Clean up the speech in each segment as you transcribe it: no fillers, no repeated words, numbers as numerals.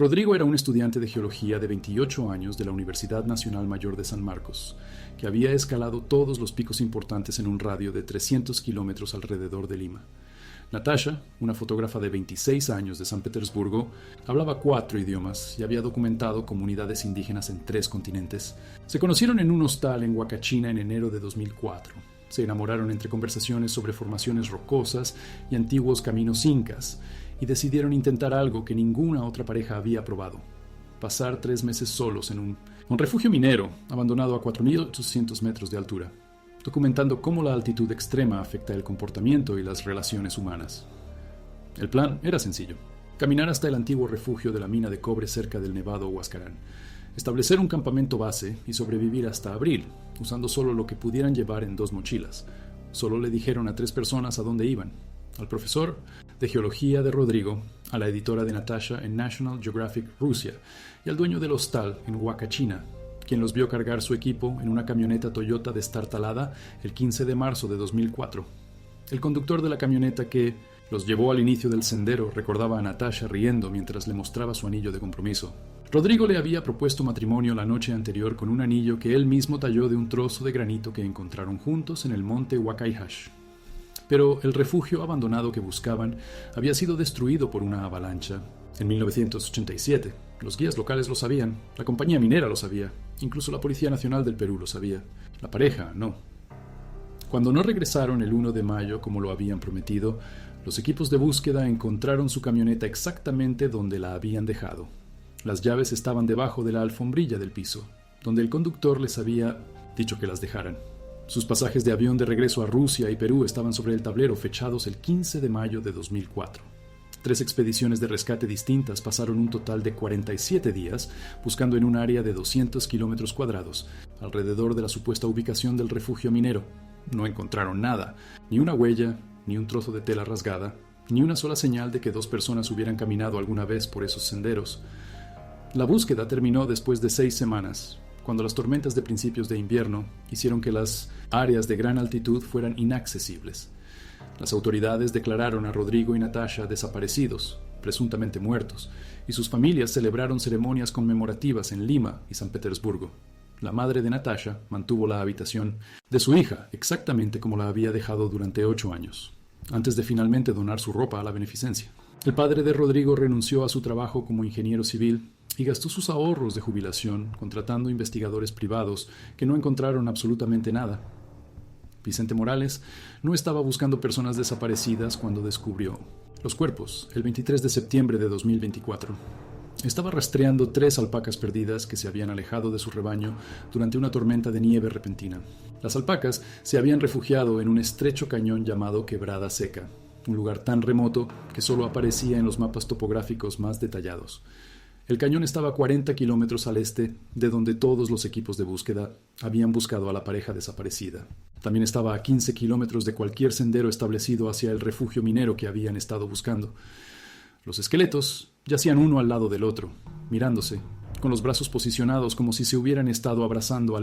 Rodrigo era un estudiante de geología de 28 años de la Universidad Nacional Mayor de San Marcos, que había escalado todos los picos importantes en un radio de 300 kilómetros alrededor de Lima. Natasha, una fotógrafa de 26 años de San Petersburgo, hablaba 4 idiomas y había documentado comunidades indígenas en 3 continentes. Se conocieron en un hostal en Huacachina en enero de 2004. Se enamoraron entre conversaciones sobre formaciones rocosas y antiguos caminos incas, y decidieron intentar algo que ninguna otra pareja había probado: pasar 3 meses solos en un refugio minero abandonado a 4.800 metros de altura, documentando cómo la altitud extrema afecta el comportamiento y las relaciones humanas. El plan era sencillo: caminar hasta el antiguo refugio de la mina de cobre cerca del Nevado Huascarán, establecer un campamento base y sobrevivir hasta abril, usando solo lo que pudieran llevar en 2 mochilas. Solo le dijeron a 3 personas a dónde iban: al profesor de geología de Rodrigo, a la editora de Natasha en National Geographic Rusia y al dueño del hostal en Huacachina, quien los vio cargar su equipo en una camioneta Toyota destartalada el 15 de marzo de 2004. El conductor de la camioneta que los llevó al inicio del sendero recordaba a Natasha riendo mientras le mostraba su anillo de compromiso. Rodrigo le había propuesto matrimonio la noche anterior con un anillo que él mismo talló de un trozo de granito que encontraron juntos en el monte Huacaihash. Pero el refugio abandonado que buscaban había sido destruido por una avalancha en 1987. Los guías locales lo sabían, la compañía minera lo sabía, incluso la Policía Nacional del Perú lo sabía. La pareja, no. Cuando no regresaron el 1 de mayo como lo habían prometido, los equipos de búsqueda encontraron su camioneta exactamente donde la habían dejado. Las llaves estaban debajo de la alfombrilla del piso, donde el conductor les había dicho que las dejaran. Sus pasajes de avión de regreso a Rusia y Perú estaban sobre el tablero, fechados el 15 de mayo de 2004. 3 expediciones de rescate distintas pasaron un total de 47 días buscando en un área de 200 kilómetros cuadrados, alrededor de la supuesta ubicación del refugio minero. No encontraron nada, ni una huella, ni un trozo de tela rasgada, ni una sola señal de que 2 personas hubieran caminado alguna vez por esos senderos. La búsqueda terminó después de 6 semanas, cuando las tormentas de principios de invierno hicieron que las áreas de gran altitud fueran inaccesibles. Las autoridades declararon a Rodrigo y Natasha desaparecidos, presuntamente muertos, y sus familias celebraron ceremonias conmemorativas en Lima y San Petersburgo. La madre de Natasha mantuvo la habitación de su hija exactamente como la había dejado durante 8 años, antes de finalmente donar su ropa a la beneficencia. El padre de Rodrigo renunció a su trabajo como ingeniero civil y gastó sus ahorros de jubilación contratando investigadores privados que no encontraron absolutamente nada. Vicente Morales no estaba buscando personas desaparecidas cuando descubrió los cuerpos el 23 de septiembre de 2024. Estaba rastreando 3 alpacas perdidas que se habían alejado de su rebaño durante una tormenta de nieve repentina. Las alpacas se habían refugiado en un estrecho cañón llamado Quebrada Seca, un lugar tan remoto que solo aparecía en los mapas topográficos más detallados. El cañón estaba a 40 kilómetros al este de donde todos los equipos de búsqueda habían buscado a la pareja desaparecida. También estaba a 15 kilómetros de cualquier sendero establecido hacia el refugio minero que habían estado buscando. Los esqueletos yacían uno al lado del otro, mirándose, con los brazos posicionados como si se hubieran estado abrazando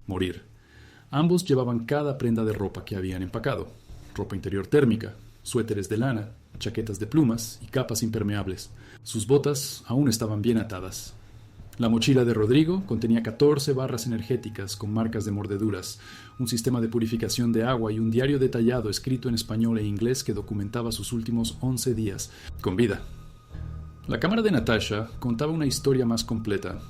morir. Ambos llevaban cada prenda de ropa que habían empacado: ropa interior térmica, suéteres de lana, chaquetas de plumas y capas impermeables. Sus botas aún estaban bien atadas. La mochila de Rodrigo contenía 14 barras energéticas con marcas de mordeduras, un sistema de purificación de agua y un diario detallado escrito en español e inglés que documentaba sus últimos 11 días con vida. La cámara de Natasha contaba una historia más completa.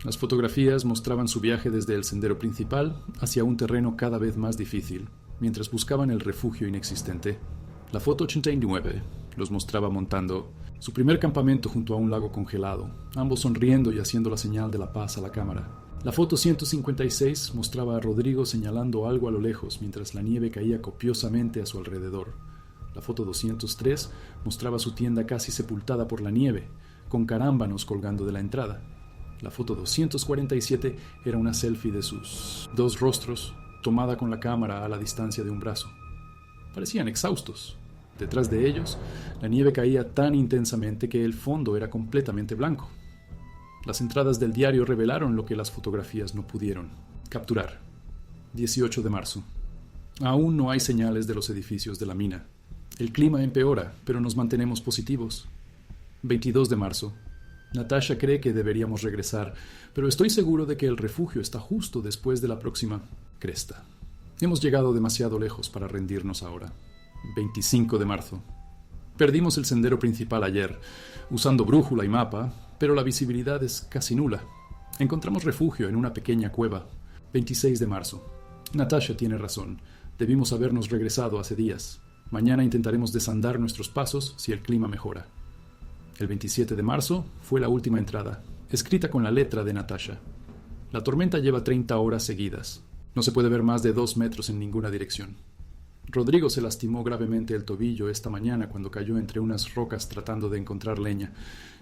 Las fotografías mostraban su viaje desde el sendero principal hacia un terreno cada vez más difícil, mientras buscaban el refugio inexistente. La foto 89 los mostraba montando su primer campamento junto a un lago congelado, ambos sonriendo y haciendo la señal de la paz a la cámara. La foto 156 mostraba a Rodrigo señalando algo a lo lejos mientras la nieve caía copiosamente a su alrededor. La foto 203 mostraba su tienda casi sepultada por la nieve, con carámbanos colgando de la entrada. La foto 247 era una selfie de sus 2 rostros, tomada con la cámara a la distancia de un brazo. Parecían exhaustos. Detrás de ellos, la nieve caía tan intensamente que el fondo era completamente blanco. Las entradas del diario revelaron lo que las fotografías no pudieron capturar. 18 de marzo. Aún no hay señales de los edificios de la mina. El clima empeora, pero nos mantenemos positivos. 22 de marzo. Natasha cree que deberíamos regresar, pero estoy seguro de que el refugio está justo después de la próxima cresta. Hemos llegado demasiado lejos para rendirnos ahora. 25 de marzo. Perdimos el sendero principal ayer, usando brújula y mapa, pero la visibilidad es casi nula. Encontramos refugio en una pequeña cueva. 26 de marzo. Natasha tiene razón. Debimos habernos regresado hace días. Mañana intentaremos desandar nuestros pasos si el clima mejora. El 27 de marzo fue la última entrada, escrita con la letra de Natasha. La tormenta lleva 30 horas seguidas. No se puede ver más de 2 metros en ninguna dirección. Rodrigo se lastimó gravemente el tobillo esta mañana cuando cayó entre unas rocas tratando de encontrar leña.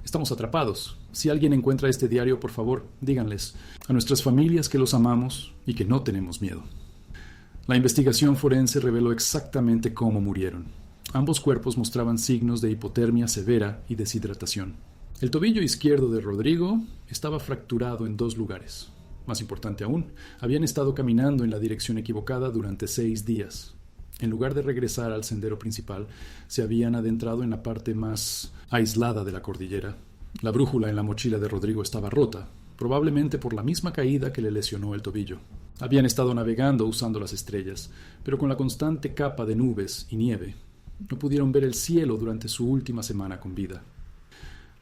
Estamos atrapados. Si alguien encuentra este diario, por favor, díganles a nuestras familias que los amamos y que no tenemos miedo. La investigación forense reveló exactamente cómo murieron. Ambos cuerpos mostraban signos de hipotermia severa y deshidratación. El tobillo izquierdo de Rodrigo estaba fracturado en 2 lugares. Más importante aún, habían estado caminando en la dirección equivocada durante 6 días. En lugar de regresar al sendero principal, se habían adentrado en la parte más aislada de la cordillera. La brújula en la mochila de Rodrigo estaba rota, probablemente por la misma caída que le lesionó el tobillo. Habían estado navegando usando las estrellas, pero con la constante capa de nubes y nieve, no pudieron ver el cielo durante su última semana con vida.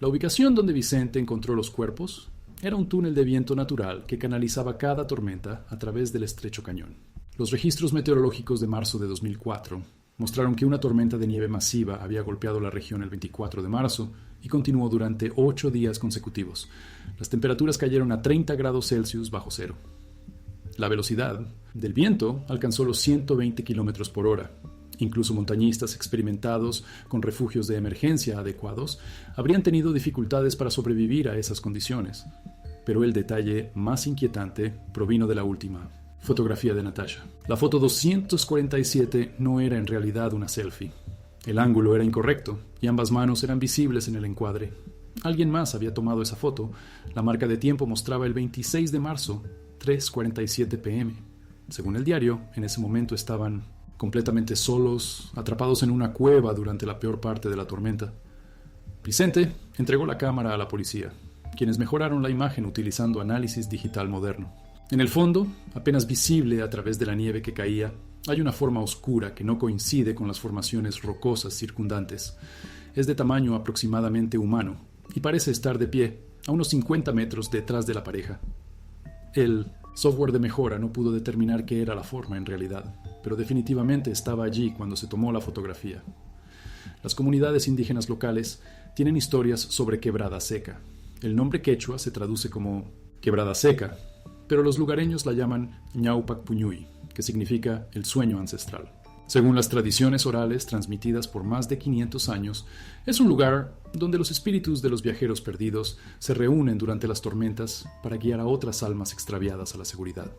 La ubicación donde Vicente encontró los cuerpos era un túnel de viento natural que canalizaba cada tormenta a través del estrecho cañón. Los registros meteorológicos de marzo de 2004 mostraron que una tormenta de nieve masiva había golpeado la región el 24 de marzo y continuó durante 8 días consecutivos. Las temperaturas cayeron a 30 grados Celsius bajo cero. La velocidad del viento alcanzó los 120 kilómetros por hora. Incluso montañistas experimentados con refugios de emergencia adecuados habrían tenido dificultades para sobrevivir a esas condiciones. Pero el detalle más inquietante provino de la última fotografía de Natasha. La foto 247 no era en realidad una selfie. El ángulo era incorrecto y ambas manos eran visibles en el encuadre. Alguien más había tomado esa foto. La marca de tiempo mostraba el 26 de marzo, 3:47 p.m. Según el diario, en ese momento estaban completamente solos, atrapados en una cueva durante la peor parte de la tormenta. Vicente entregó la cámara a la policía, quienes mejoraron la imagen utilizando análisis digital moderno. En el fondo, apenas visible a través de la nieve que caía, hay una forma oscura que no coincide con las formaciones rocosas circundantes. Es de tamaño aproximadamente humano y parece estar de pie a unos 50 metros detrás de la pareja. El software de mejora no pudo determinar qué era la forma en realidad, pero definitivamente estaba allí cuando se tomó la fotografía. Las comunidades indígenas locales tienen historias sobre Quebrada Seca. El nombre quechua se traduce como Quebrada Seca, pero los lugareños la llaman Ñaupac Puñuy, que significa el sueño ancestral. Según las tradiciones orales transmitidas por más de 500 años, es un lugar donde los espíritus de los viajeros perdidos se reúnen durante las tormentas para guiar a otras almas extraviadas a la seguridad.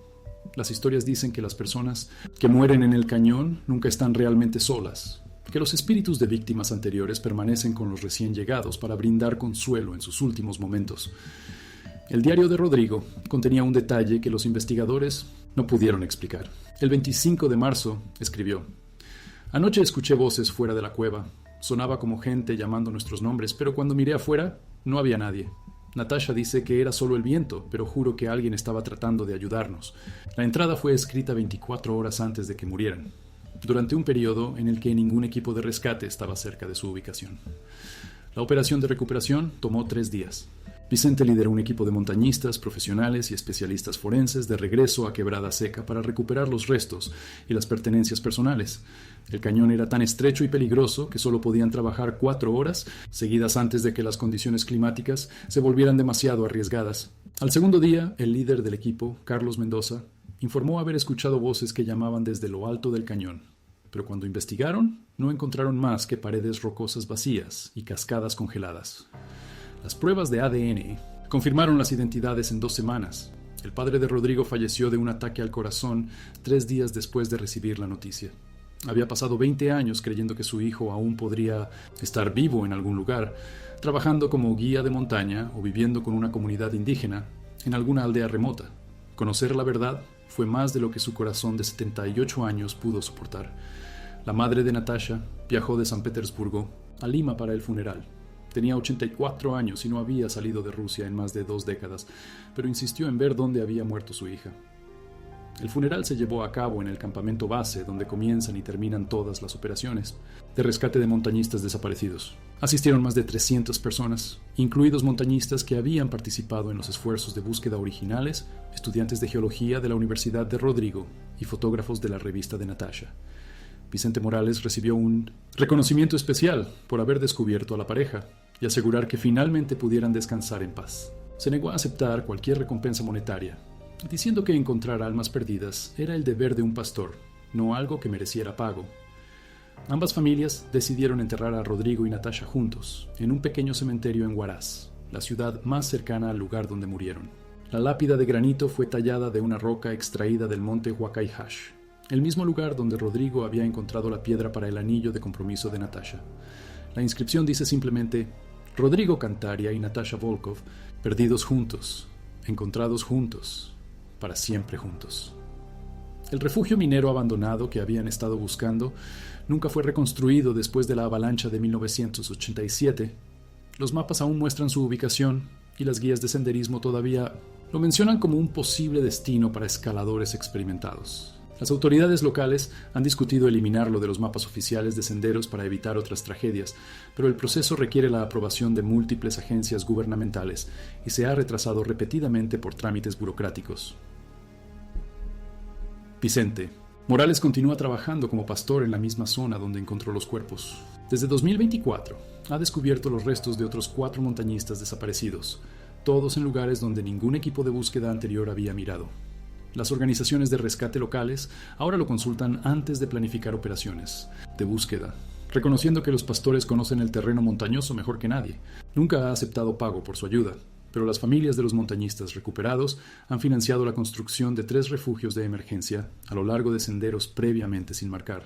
Las historias dicen que las personas que mueren en el cañón nunca están realmente solas, que los espíritus de víctimas anteriores permanecen con los recién llegados para brindar consuelo en sus últimos momentos. El diario de Rodrigo contenía un detalle que los investigadores no pudieron explicar. El 25 de marzo escribió: «Anoche escuché voces fuera de la cueva. Sonaba como gente llamando nuestros nombres, pero cuando miré afuera, no había nadie. Natasha dice que era solo el viento, pero juro que alguien estaba tratando de ayudarnos. La entrada fue escrita 24 horas antes de que murieran, durante un periodo en el que ningún equipo de rescate estaba cerca de su ubicación. La operación de recuperación tomó 3 días. Vicente lideró un equipo de montañistas, profesionales y especialistas forenses de regreso a Quebrada Seca para recuperar los restos y las pertenencias personales. El cañón era tan estrecho y peligroso que solo podían trabajar 4 horas seguidas antes de que las condiciones climáticas se volvieran demasiado arriesgadas. Al segundo día, el líder del equipo, Carlos Mendoza, informó haber escuchado voces que llamaban desde lo alto del cañón. Pero cuando investigaron, no encontraron más que paredes rocosas vacías y cascadas congeladas. Las pruebas de ADN confirmaron las identidades en 2 semanas. El padre de Rodrigo falleció de un ataque al corazón 3 días después de recibir la noticia. Había pasado 20 años creyendo que su hijo aún podría estar vivo en algún lugar, trabajando como guía de montaña o viviendo con una comunidad indígena en alguna aldea remota. Conocer la verdad fue más de lo que su corazón de 78 años pudo soportar. La madre de Natasha viajó de San Petersburgo a Lima para el funeral. Tenía 84 años y no había salido de Rusia en más de 2 décadas, pero insistió en ver dónde había muerto su hija. El funeral se llevó a cabo en el campamento base, donde comienzan y terminan todas las operaciones de rescate de montañistas desaparecidos. Asistieron más de 300 personas, incluidos montañistas que habían participado en los esfuerzos de búsqueda originales, estudiantes de geología de la Universidad de Rodrigo y fotógrafos de la revista de Natasha. Vicente Morales recibió un reconocimiento especial por haber descubierto a la pareja y asegurar que finalmente pudieran descansar en paz. Se negó a aceptar cualquier recompensa monetaria, diciendo que encontrar almas perdidas era el deber de un pastor, no algo que mereciera pago. Ambas familias decidieron enterrar a Rodrigo y Natasha juntos, en un pequeño cementerio en Huaraz, la ciudad más cercana al lugar donde murieron. La lápida de granito fue tallada de una roca extraída del monte Huacayhash, el mismo lugar donde Rodrigo había encontrado la piedra para el anillo de compromiso de Natasha. La inscripción dice simplemente: Rodrigo Cantaria y Natasha Volkov, perdidos juntos, encontrados juntos, para siempre juntos. El refugio minero abandonado que habían estado buscando nunca fue reconstruido después de la avalancha de 1987. Los mapas aún muestran su ubicación y las guías de senderismo todavía lo mencionan como un posible destino para escaladores experimentados. Las autoridades locales han discutido eliminarlo de los mapas oficiales de senderos para evitar otras tragedias, pero el proceso requiere la aprobación de múltiples agencias gubernamentales y se ha retrasado repetidamente por trámites burocráticos. Vicente Morales continúa trabajando como pastor en la misma zona donde encontró los cuerpos. Desde 2024 ha descubierto los restos de otros 4 montañistas desaparecidos, todos en lugares donde ningún equipo de búsqueda anterior había mirado. Las organizaciones de rescate locales ahora lo consultan antes de planificar operaciones de búsqueda, reconociendo que los pastores conocen el terreno montañoso mejor que nadie. Nunca ha aceptado pago por su ayuda, pero las familias de los montañistas recuperados han financiado la construcción de 3 refugios de emergencia a lo largo de senderos previamente sin marcar.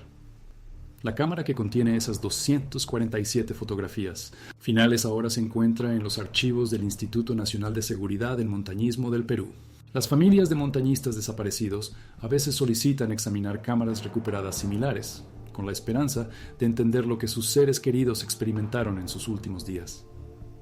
La cámara que contiene esas 247 fotografías finales ahora se encuentra en los archivos del Instituto Nacional de Seguridad en Montañismo del Perú. Las familias de montañistas desaparecidos a veces solicitan examinar cámaras recuperadas similares, con la esperanza de entender lo que sus seres queridos experimentaron en sus últimos días.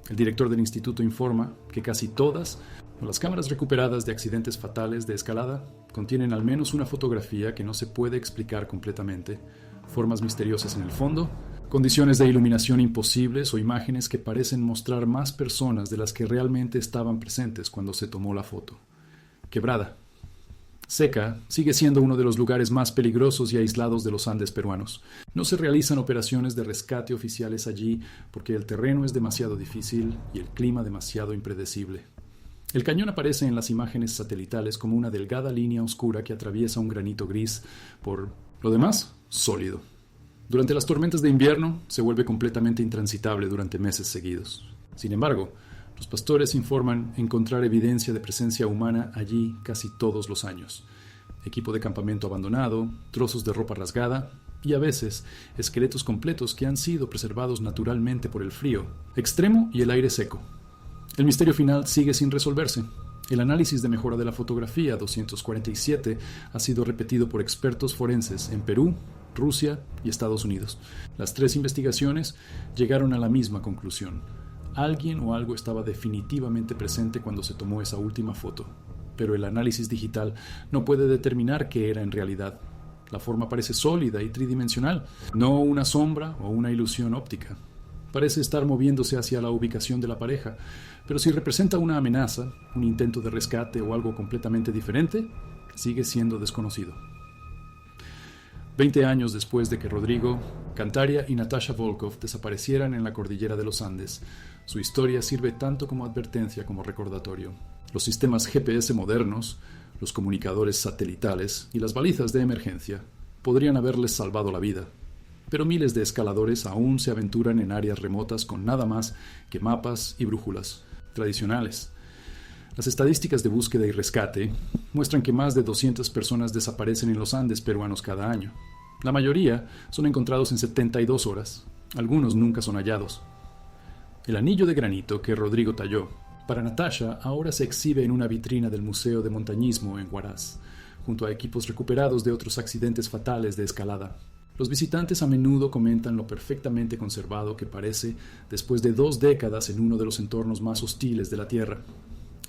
El director del instituto informa que casi todas las cámaras recuperadas de accidentes fatales de escalada contienen al menos una fotografía que no se puede explicar completamente, formas misteriosas en el fondo, condiciones de iluminación imposibles o imágenes que parecen mostrar más personas de las que realmente estaban presentes cuando se tomó la foto. Quebrada Seca sigue siendo uno de los lugares más peligrosos y aislados de los Andes peruanos. No se realizan operaciones de rescate oficiales allí porque el terreno es demasiado difícil y el clima demasiado impredecible. El cañón aparece en las imágenes satelitales como una delgada línea oscura que atraviesa un granito gris, por lo demás, sólido. Durante las tormentas de invierno se vuelve completamente intransitable durante meses seguidos. Sin embargo, los pastores informan encontrar evidencia de presencia humana allí casi todos los años. Equipo de campamento abandonado, trozos de ropa rasgada y a veces esqueletos completos que han sido preservados naturalmente por el frío extremo y el aire seco. El misterio final sigue sin resolverse. El análisis de mejora de la fotografía 247 ha sido repetido por expertos forenses en Perú, Rusia y Estados Unidos. Las 3 investigaciones llegaron a la misma conclusión. Alguien o algo estaba definitivamente presente cuando se tomó esa última foto, pero el análisis digital no puede determinar qué era en realidad. La forma parece sólida y tridimensional, no una sombra o una ilusión óptica. Parece estar moviéndose hacia la ubicación de la pareja, pero si representa una amenaza, un intento de rescate o algo completamente diferente, sigue siendo desconocido. 20 años después de que Rodrigo Cantaria y Natasha Volkov desaparecieran en la cordillera de los Andes, su historia sirve tanto como advertencia como recordatorio. Los sistemas GPS modernos, los comunicadores satelitales y las balizas de emergencia podrían haberles salvado la vida, pero miles de escaladores aún se aventuran en áreas remotas con nada más que mapas y brújulas tradicionales. Las estadísticas de búsqueda y rescate muestran que más de 200 personas desaparecen en los Andes peruanos cada año. La mayoría son encontrados en 72 horas. Algunos nunca son hallados. El anillo de granito que Rodrigo talló para Natasha ahora se exhibe en una vitrina del Museo de Montañismo en Huaraz, junto a equipos recuperados de otros accidentes fatales de escalada. Los visitantes a menudo comentan lo perfectamente conservado que parece después de 2 décadas en uno de los entornos más hostiles de la Tierra.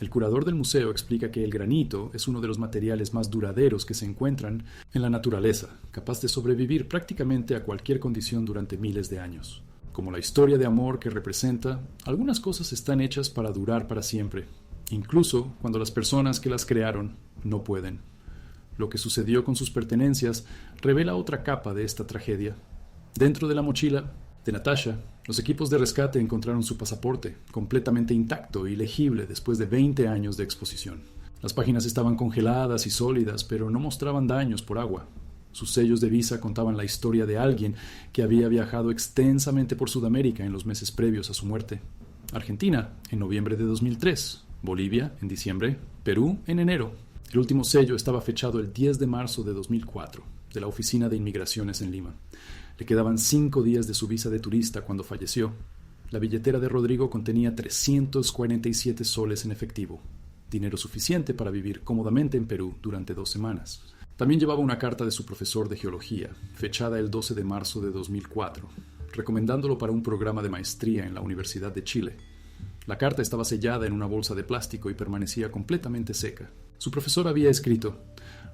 El curador del museo explica que el granito es uno de los materiales más duraderos que se encuentran en la naturaleza, capaz de sobrevivir prácticamente a cualquier condición durante miles de años. Como la historia de amor que representa, algunas cosas están hechas para durar para siempre, incluso cuando las personas que las crearon no pueden. Lo que sucedió con sus pertenencias revela otra capa de esta tragedia. Dentro de la mochila de Natasha, los equipos de rescate encontraron su pasaporte, completamente intacto y legible después de 20 años de exposición. Las páginas estaban congeladas y sólidas, pero no mostraban daños por agua. Sus sellos de visa contaban la historia de alguien que había viajado extensamente por Sudamérica en los meses previos a su muerte. Argentina, en noviembre de 2003. Bolivia, en diciembre. Perú, en enero. El último sello estaba fechado el 10 de marzo de 2004, de la Oficina de Inmigraciones en Lima. Le quedaban 5 días de su visa de turista cuando falleció. La billetera de Rodrigo contenía 347 soles en efectivo, dinero suficiente para vivir cómodamente en Perú durante 2 semanas. También llevaba una carta de su profesor de geología, fechada el 12 de marzo de 2004, recomendándolo para un programa de maestría en la Universidad de Chile. La carta estaba sellada en una bolsa de plástico y permanecía completamente seca. Su profesor había escrito: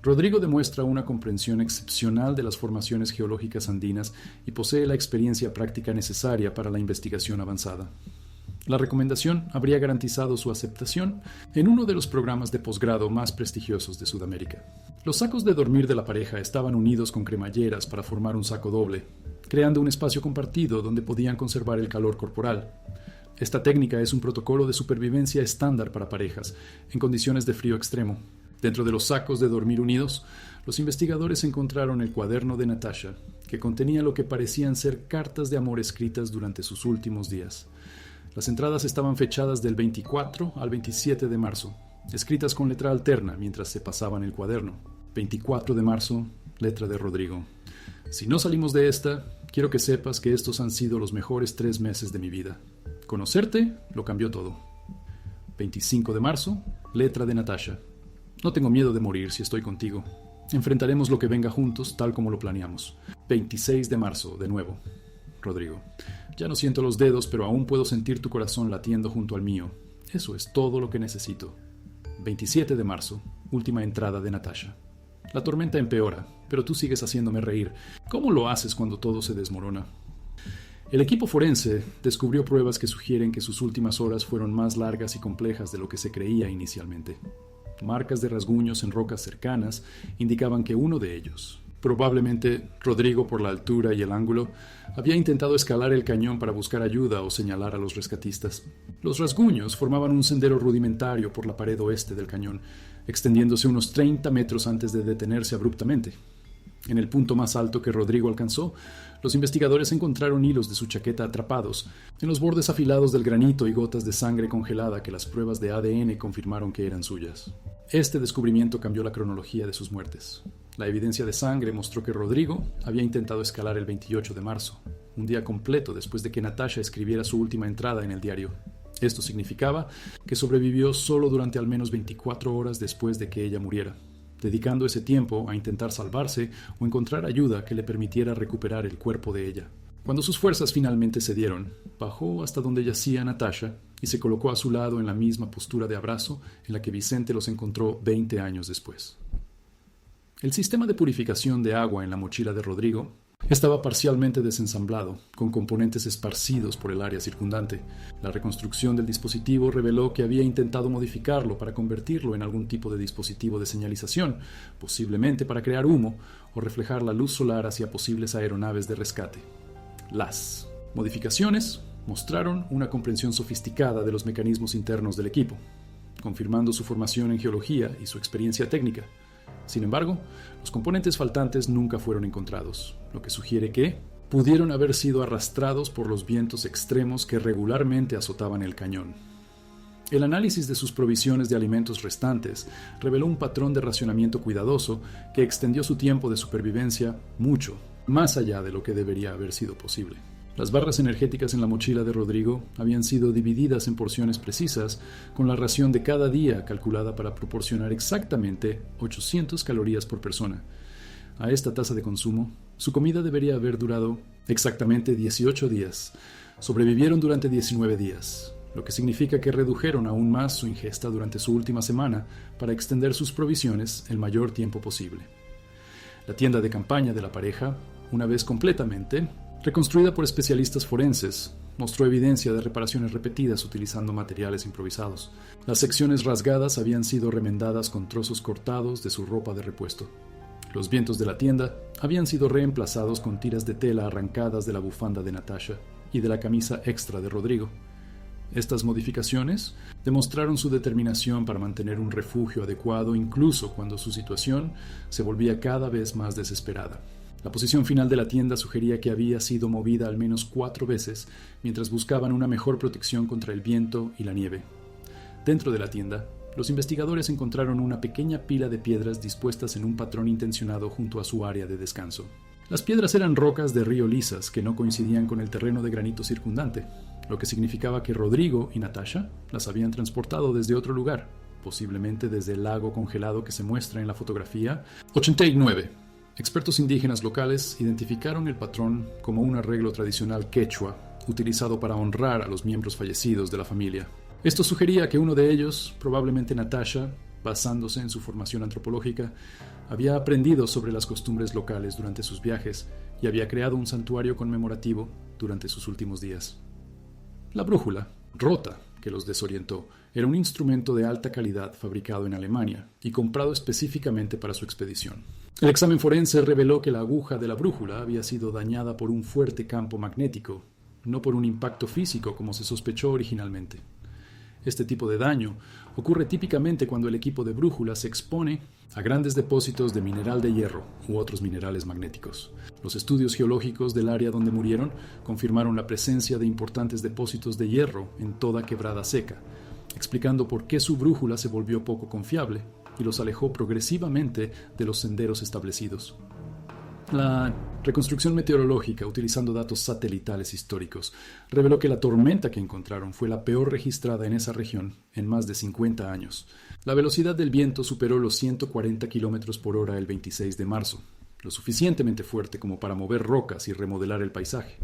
Rodrigo demuestra una comprensión excepcional de las formaciones geológicas andinas y posee la experiencia práctica necesaria para la investigación avanzada. La recomendación habría garantizado su aceptación en uno de los programas de posgrado más prestigiosos de Sudamérica. Los sacos de dormir de la pareja estaban unidos con cremalleras para formar un saco doble, creando un espacio compartido donde podían conservar el calor corporal. Esta técnica es un protocolo de supervivencia estándar para parejas en condiciones de frío extremo. Dentro de los sacos de dormir unidos, los investigadores encontraron el cuaderno de Natasha, que contenía lo que parecían ser cartas de amor escritas durante sus últimos días. Las entradas estaban fechadas del 24 al 27 de marzo, escritas con letra alterna mientras se pasaban el cuaderno. 24 de marzo, letra de Rodrigo. Si no salimos de esta, quiero que sepas que estos han sido los mejores 3 meses de mi vida. Conocerte lo cambió todo. 25 de marzo, letra de Natasha. No tengo miedo de morir si estoy contigo. Enfrentaremos lo que venga juntos tal como lo planeamos. 26 de marzo, de nuevo. Rodrigo. Ya no siento los dedos, pero aún puedo sentir tu corazón latiendo junto al mío. Eso es todo lo que necesito. 27 de marzo, última entrada de Natasha. La tormenta empeora, pero tú sigues haciéndome reír. ¿Cómo lo haces cuando todo se desmorona? El equipo forense descubrió pruebas que sugieren que sus últimas horas fueron más largas y complejas de lo que se creía inicialmente. Marcas de rasguños en rocas cercanas indicaban que uno de ellos, probablemente Rodrigo por la altura y el ángulo, había intentado escalar el cañón para buscar ayuda o señalar a los rescatistas. Los rasguños formaban un sendero rudimentario por la pared oeste del cañón, extendiéndose unos 30 metros antes de detenerse abruptamente. En el punto más alto que Rodrigo alcanzó, los investigadores encontraron hilos de su chaqueta atrapados en los bordes afilados del granito y gotas de sangre congelada que las pruebas de ADN confirmaron que eran suyas. Este descubrimiento cambió la cronología de sus muertes. La evidencia de sangre mostró que Rodrigo había intentado escalar el 28 de marzo, un día completo después de que Natasha escribiera su última entrada en el diario. Esto significaba que sobrevivió solo durante al menos 24 horas después de que ella muriera, dedicando ese tiempo a intentar salvarse o encontrar ayuda que le permitiera recuperar el cuerpo de ella. Cuando sus fuerzas finalmente cedieron, bajó hasta donde yacía Natasha y se colocó a su lado en la misma postura de abrazo en la que Vicente los encontró 20 años después. El sistema de purificación de agua en la mochila de Rodrigo estaba parcialmente desensamblado, con componentes esparcidos por el área circundante. La reconstrucción del dispositivo reveló que había intentado modificarlo para convertirlo en algún tipo de dispositivo de señalización, posiblemente para crear humo o reflejar la luz solar hacia posibles aeronaves de rescate. Las modificaciones mostraron una comprensión sofisticada de los mecanismos internos del equipo, confirmando su formación en geología y su experiencia técnica. Sin embargo, los componentes faltantes nunca fueron encontrados, lo que sugiere que pudieron haber sido arrastrados por los vientos extremos que regularmente azotaban el cañón. El análisis de sus provisiones de alimentos restantes reveló un patrón de racionamiento cuidadoso que extendió su tiempo de supervivencia mucho, más allá de lo que debería haber sido posible. Las barras energéticas en la mochila de Rodrigo habían sido divididas en porciones precisas, con la ración de cada día calculada para proporcionar exactamente 800 calorías por persona. A esta tasa de consumo, Su comida debería haber durado exactamente 18 días. Sobrevivieron durante 19 días, lo que significa que redujeron aún más su ingesta durante su última semana para extender sus provisiones el mayor tiempo posible. La tienda de campaña de la pareja, una vez completamente reconstruida por especialistas forenses, mostró evidencia de reparaciones repetidas utilizando materiales improvisados. Las secciones rasgadas habían sido remendadas con trozos cortados de su ropa de repuesto. Los vientos de la tienda habían sido reemplazados con tiras de tela arrancadas de la bufanda de Natasha y de la camisa extra de Rodrigo. Estas modificaciones demostraron su determinación para mantener un refugio adecuado incluso cuando su situación se volvía cada vez más desesperada. La posición final de la tienda sugería que había sido movida al menos 4 veces mientras buscaban una mejor protección contra el viento y la nieve. Dentro de la tienda, los investigadores encontraron una pequeña pila de piedras dispuestas en un patrón intencionado junto a su área de descanso. Las piedras eran rocas de río lisas que no coincidían con el terreno de granito circundante, lo que significaba que Rodrigo y Natasha las habían transportado desde otro lugar, posiblemente desde el lago congelado que se muestra en la fotografía 89. Expertos indígenas locales identificaron el patrón como un arreglo tradicional quechua utilizado para honrar a los miembros fallecidos de la familia. Esto sugería que uno de ellos, probablemente Natasha, basándose en su formación antropológica, había aprendido sobre las costumbres locales durante sus viajes y había creado un santuario conmemorativo durante sus últimos días. La brújula, rota, que los desorientó, era un instrumento de alta calidad fabricado en Alemania y comprado específicamente para su expedición. El examen forense reveló que la aguja de la brújula había sido dañada por un fuerte campo magnético, no por un impacto físico como se sospechó originalmente. Este tipo de daño ocurre típicamente cuando el equipo de brújula se expone a grandes depósitos de mineral de hierro u otros minerales magnéticos. Los estudios geológicos del área donde murieron confirmaron la presencia de importantes depósitos de hierro en toda Quebrada Seca, explicando por qué su brújula se volvió poco confiable y los alejó progresivamente de los senderos establecidos. La reconstrucción meteorológica, utilizando datos satelitales históricos, reveló que la tormenta que encontraron fue la peor registrada en esa región en más de 50 años. La velocidad del viento superó los 140 km por hora el 26 de marzo, lo suficientemente fuerte como para mover rocas y remodelar el paisaje.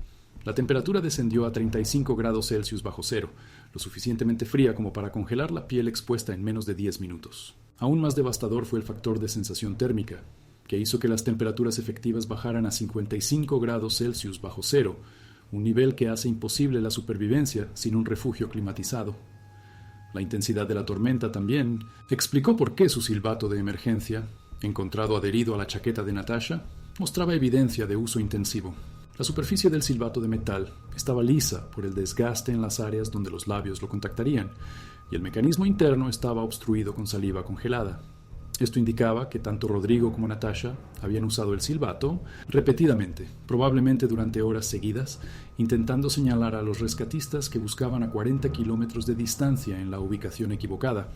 La temperatura descendió a 35 grados Celsius bajo cero, lo suficientemente fría como para congelar la piel expuesta en menos de 10 minutos. Aún más devastador fue el factor de sensación térmica, que hizo que las temperaturas efectivas bajaran a 55 grados Celsius bajo cero, un nivel que hace imposible la supervivencia sin un refugio climatizado. La intensidad de la tormenta también explicó por qué su silbato de emergencia, encontrado adherido a la chaqueta de Natasha, mostraba evidencia de uso intensivo. La superficie del silbato de metal estaba lisa por el desgaste en las áreas donde los labios lo contactarían, y el mecanismo interno estaba obstruido con saliva congelada. Esto indicaba que tanto Rodrigo como Natasha habían usado el silbato repetidamente, probablemente durante horas seguidas, intentando señalar a los rescatistas que buscaban a 40 kilómetros de distancia en la ubicación equivocada.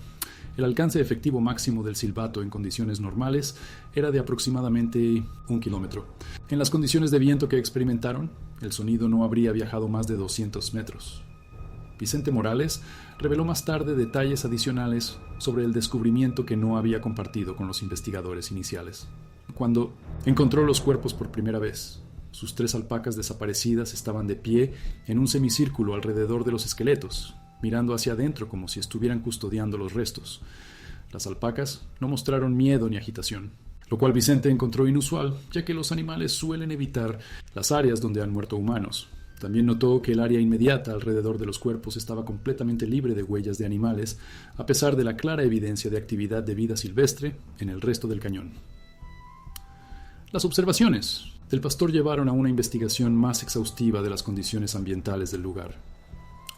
El alcance efectivo máximo del silbato en condiciones normales era de aproximadamente 1 kilómetro. En las condiciones de viento que experimentaron, el sonido no habría viajado más de 200 metros. Vicente Morales reveló más tarde detalles adicionales sobre el descubrimiento que no había compartido con los investigadores iniciales. Cuando encontró los cuerpos por primera vez, sus 3 alpacas desaparecidas estaban de pie en un semicírculo alrededor de los esqueletos, mirando hacia adentro como si estuvieran custodiando los restos. Las alpacas no mostraron miedo ni agitación, lo cual Vicente encontró inusual, ya que los animales suelen evitar las áreas donde han muerto humanos. También notó que el área inmediata alrededor de los cuerpos estaba completamente libre de huellas de animales, a pesar de la clara evidencia de actividad de vida silvestre en el resto del cañón. Las observaciones del pastor llevaron a una investigación más exhaustiva de las condiciones ambientales del lugar.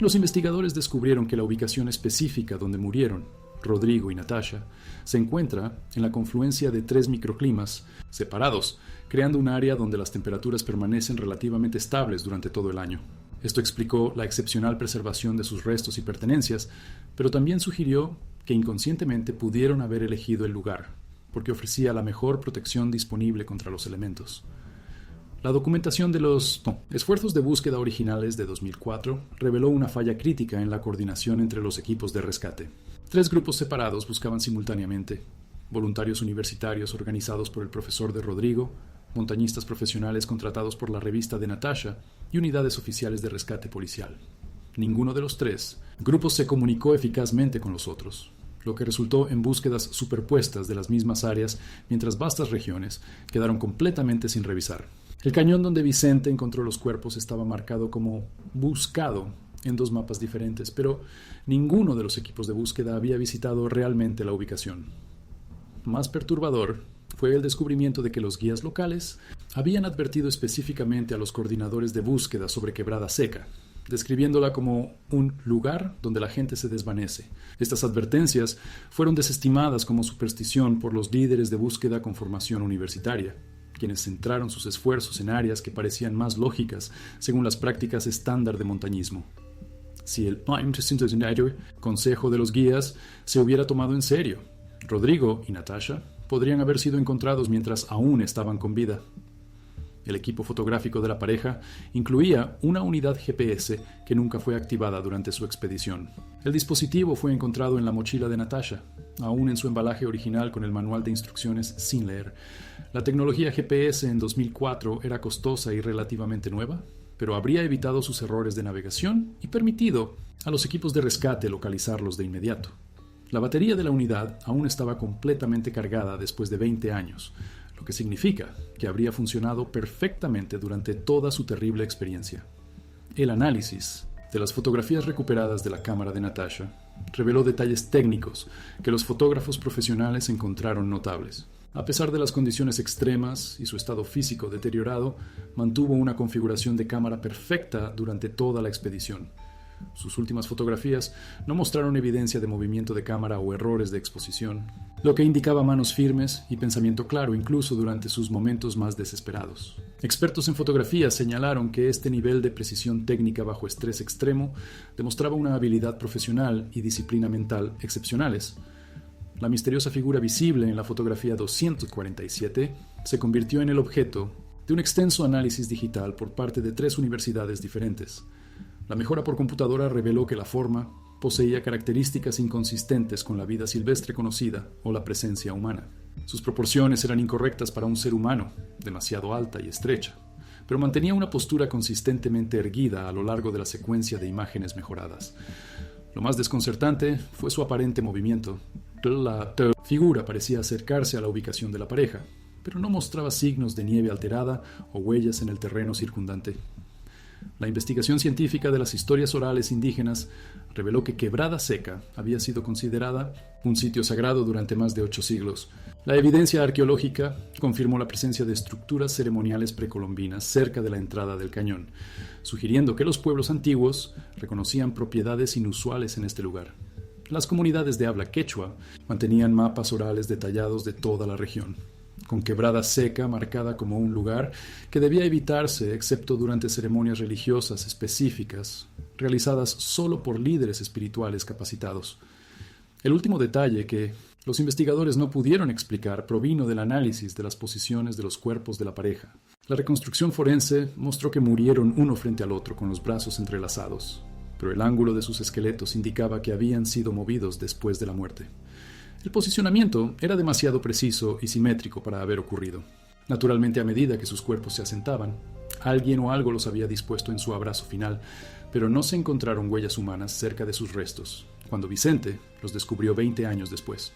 Los investigadores descubrieron que la ubicación específica donde murieron Rodrigo y Natasha se encuentra en la confluencia de 3 microclimas separados, creando un área donde las temperaturas permanecen relativamente estables durante todo el año. Esto explicó la excepcional preservación de sus restos y pertenencias, pero también sugirió que inconscientemente pudieron haber elegido el lugar, porque ofrecía la mejor protección disponible contra los elementos. La documentación de los esfuerzos de búsqueda originales de 2004 reveló una falla crítica en la coordinación entre los equipos de rescate. 3 grupos separados buscaban simultáneamente: voluntarios universitarios organizados por el profesor de Rodrigo, montañistas profesionales contratados por la revista de Natasha y unidades oficiales de rescate policial. Ninguno de los tres grupos se comunicó eficazmente con los otros, lo que resultó en búsquedas superpuestas de las mismas áreas, mientras vastas regiones quedaron completamente sin revisar. El cañón donde Vicente encontró los cuerpos estaba marcado como buscado en 2 mapas diferentes, pero ninguno de los equipos de búsqueda había visitado realmente la ubicación. Más perturbador fue el descubrimiento de que los guías locales habían advertido específicamente a los coordinadores de búsqueda sobre Quebrada Seca, describiéndola como un lugar donde la gente se desvanece. Estas advertencias fueron desestimadas como superstición por los líderes de búsqueda con formación universitaria, quienes centraron sus esfuerzos en áreas que parecían más lógicas según las prácticas estándar de montañismo. Si el consejo de los guías se hubiera tomado en serio, Rodrigo y Natasha podrían haber sido encontrados mientras aún estaban con vida. El equipo fotográfico de la pareja incluía una unidad GPS que nunca fue activada durante su expedición. El dispositivo fue encontrado en la mochila de Natasha, aún en su embalaje original con el manual de instrucciones sin leer. La tecnología GPS en 2004 era costosa y relativamente nueva, pero habría evitado sus errores de navegación y permitido a los equipos de rescate localizarlos de inmediato. La batería de la unidad aún estaba completamente cargada después de 20 años, lo que significa que habría funcionado perfectamente durante toda su terrible experiencia. El análisis de las fotografías recuperadas de la cámara de Natasha reveló detalles técnicos que los fotógrafos profesionales encontraron notables. A pesar de las condiciones extremas y su estado físico deteriorado, mantuvo una configuración de cámara perfecta durante toda la expedición. Sus últimas fotografías no mostraron evidencia de movimiento de cámara o errores de exposición, lo que indicaba manos firmes y pensamiento claro incluso durante sus momentos más desesperados. Expertos en fotografía señalaron que este nivel de precisión técnica bajo estrés extremo demostraba una habilidad profesional y disciplina mental excepcionales. La misteriosa figura visible en la fotografía 247 se convirtió en el objeto de un extenso análisis digital por parte de 3 universidades diferentes. La mejora por computadora reveló que la forma poseía características inconsistentes con la vida silvestre conocida o la presencia humana. Sus proporciones eran incorrectas para un ser humano, demasiado alta y estrecha, pero mantenía una postura consistentemente erguida a lo largo de la secuencia de imágenes mejoradas. Lo más desconcertante fue su aparente movimiento. La figura parecía acercarse a la ubicación de la pareja, pero no mostraba signos de nieve alterada o huellas en el terreno circundante. La investigación científica de las historias orales indígenas reveló que Quebrada Seca había sido considerada un sitio sagrado durante más de 8 siglos. La evidencia arqueológica confirmó la presencia de estructuras ceremoniales precolombinas cerca de la entrada del cañón, sugiriendo que los pueblos antiguos reconocían propiedades inusuales en este lugar. Las comunidades de habla quechua mantenían mapas orales detallados de toda la región, con Quebrada Seca marcada como un lugar que debía evitarse excepto durante ceremonias religiosas específicas, realizadas solo por líderes espirituales capacitados. El último detalle que los investigadores no pudieron explicar provino del análisis de las posiciones de los cuerpos de la pareja. La reconstrucción forense mostró que murieron uno frente al otro con los brazos entrelazados, pero el ángulo de sus esqueletos indicaba que habían sido movidos después de la muerte. El posicionamiento era demasiado preciso y simétrico para haber ocurrido. Naturalmente, a medida que sus cuerpos se asentaban, alguien o algo los había dispuesto en su abrazo final, pero no se encontraron huellas humanas cerca de sus restos, cuando Vicente los descubrió 20 años después.